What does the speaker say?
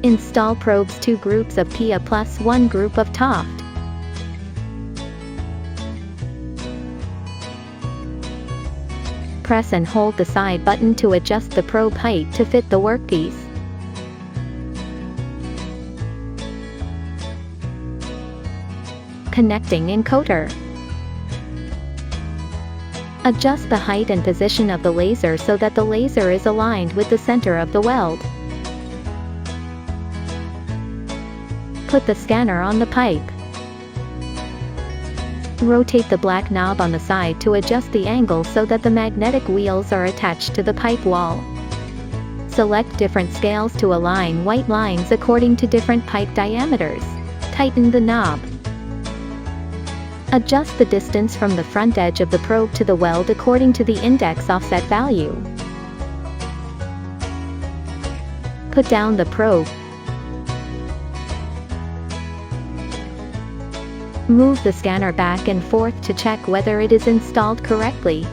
Install probes, 2 groups of PA plus 1 group of Toft. Press and hold the side button to adjust the probe height to fit the workpiece. Connecting encoder. Adjust the height and position of the laser so that the laser is aligned with the center of the weld. Put the scanner on the pipe. Rotate the black knob on the side to adjust the angle so that the magnetic wheels are attached to the pipe wall. Select different scales to align white lines according to different pipe diameters. Tighten the knob. Adjust the distance from the front edge of the probe to the weld according to the index offset value. Put down the probe. Move the scanner back and forth to check whether it is installed correctly.